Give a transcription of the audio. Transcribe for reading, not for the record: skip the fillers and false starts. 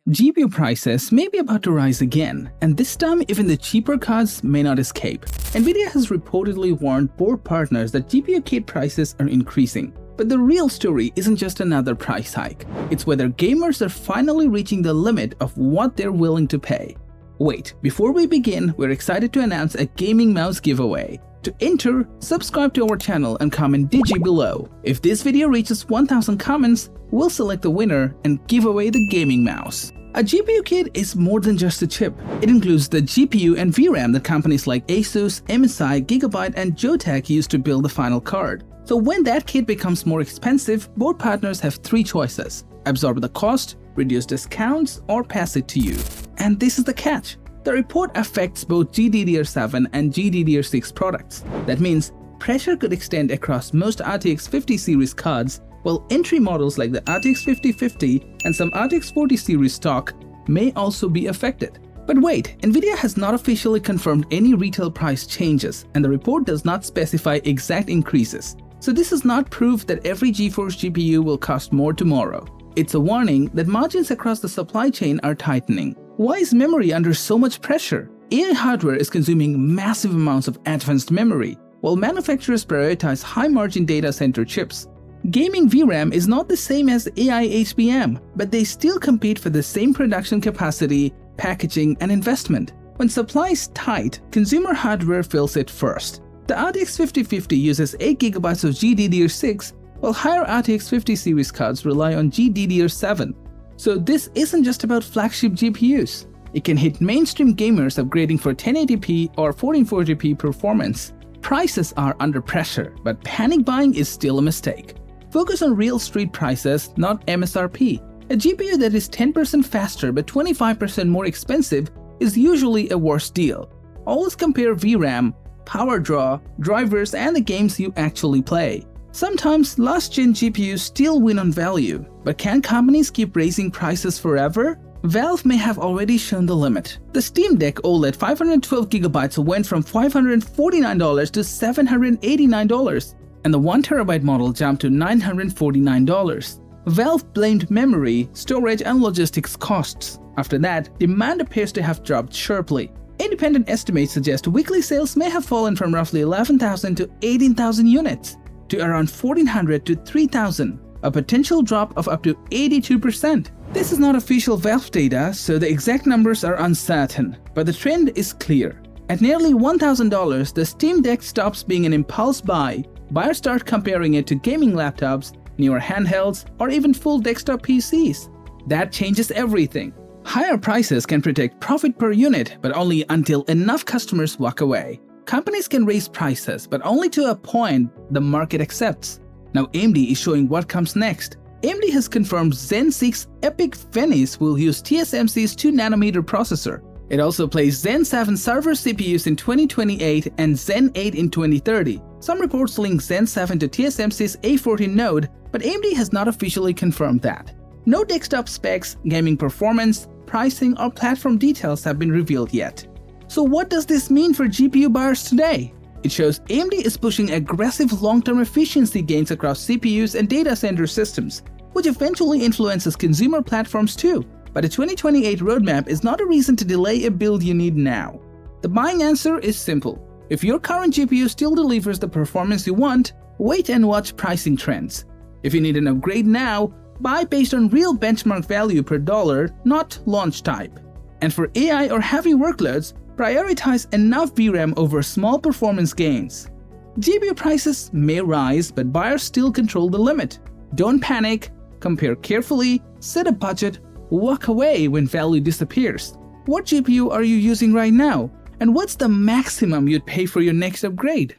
GPU prices may be about to rise again, and this time even the cheaper cards may not escape. Nvidia has reportedly warned board partners that GPU kit prices are increasing. But the real story isn't just another price hike. It's whether gamers are finally reaching the limit of what they're willing to pay. Wait, before we begin, we're excited to announce a gaming mouse giveaway. To enter, subscribe to our channel and comment Digi below. If this video reaches 1000 comments, we'll select the winner and give away the gaming mouse. A GPU kit is more than just a chip. It includes the GPU and VRAM that companies like ASUS, MSI, Gigabyte, and Zotac use to build the final card. So when that kit becomes more expensive, board partners have three choices: absorb the cost, reduce discounts, or pass it to you. And this is the catch. The report affects both GDDR7 and GDDR6 products. That means pressure could extend across most RTX 50 series cards, while entry models like the RTX 5050 and some RTX 40 series stock may also be affected. But wait, Nvidia has not officially confirmed any retail price changes, and the report does not specify exact increases. So this is not proof that every GeForce GPU will cost more tomorrow. It's a warning that margins across the supply chain are tightening. Why is memory under so much pressure? AI hardware is consuming massive amounts of advanced memory, while manufacturers prioritize high-margin data center chips. Gaming VRAM is not the same as AI HBM, but they still compete for the same production capacity, packaging, and investment. When supply is tight, consumer hardware fills it first. The RTX 5050 uses 8GB of GDDR6, while higher RTX 50 series cards rely on GDDR7. So this isn't just about flagship GPUs. It can hit mainstream gamers upgrading for 1080p or 1440p performance. Prices are under pressure, but panic buying is still a mistake. Focus on real street prices, not MSRP. A GPU that is 10% faster but 25% more expensive is usually a worse deal. Always compare VRAM, power draw, drivers, and the games you actually play. Sometimes last-gen GPUs still win on value, but can companies keep raising prices forever? Valve may have already shown the limit. The Steam Deck OLED 512GB went from $549 to $789, and the 1TB model jumped to $949. Valve blamed memory, storage, and logistics costs. After that, demand appears to have dropped sharply. Independent estimates suggest weekly sales may have fallen from roughly 11,000 to 18,000 units to around 1,400 to 3,000, a potential drop of up to 82%. This is not official Valve data, so the exact numbers are uncertain, but the trend is clear. At nearly $1,000, the Steam Deck stops being an impulse buy. Buyers start comparing it to gaming laptops, newer handhelds, or even full desktop PCs. That changes everything. Higher prices can protect profit per unit, but only until enough customers walk away. Companies can raise prices, but only to a point the market accepts. Now AMD is showing what comes next. AMD has confirmed Zen 6 Epic Venice will use TSMC's 2nm processor. It also plays Zen 7 server CPUs in 2028 and Zen 8 in 2030. Some reports link Zen 7 to TSMC's A14 node, but AMD has not officially confirmed that. No desktop specs, gaming performance, pricing, or platform details have been revealed yet. So what does this mean for GPU buyers today? It shows AMD is pushing aggressive long-term efficiency gains across CPUs and data center systems, which eventually influences consumer platforms too. But a 2028 roadmap is not a reason to delay a build you need now. The buying answer is simple. If your current GPU still delivers the performance you want, wait and watch pricing trends. If you need an upgrade now, buy based on real benchmark value per dollar, not launch type. And for AI or heavy workloads, prioritize enough VRAM over small performance gains. GPU prices may rise, but buyers still control the limit. Don't panic, compare carefully, set a budget, walk away when value disappears. What GPU are you using right now? And what's the maximum you'd pay for your next upgrade?